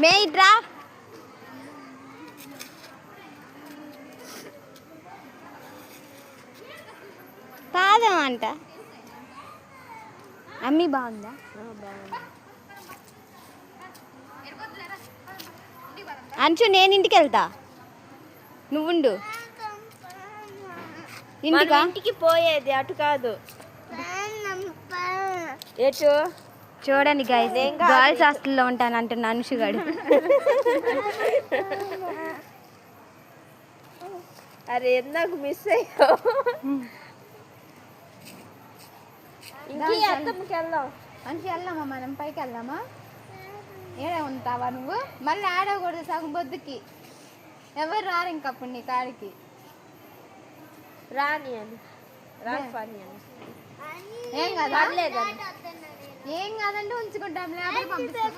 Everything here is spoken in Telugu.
మే ఇట్రా. కాదమంట. అమ్మి బాగుందా? అంచు నేను ఇంటికి వెళ్తా, నువ్వుండు. ఇంటికి పోయేది అటు కాదు, ఎటు చూడండి గైస్, గర్ల్స్ హాస్టల్లో ఉంటాను అంటున్నా అనుషుగాడు. అరే ఎందుకు మిస్ అయ్యావు? ఇంకే అత్తమ్మకి వెళ్దాం. అనుషు వెళ్దామా, మనం పైకి వెళ్దామా? ఏడే ఉంటావా నువ్వు? మళ్ళీ ఆడకూడదు సగం బొద్దుకి, ఎవరు రారు ఇంకప్పుడు నీ కాడికి. రాని అని రాని అని ఏం కదా, లేదని ఏం కాదంటే ఉంచుకుంటాం, లేకపోతే పంపిస్తాం.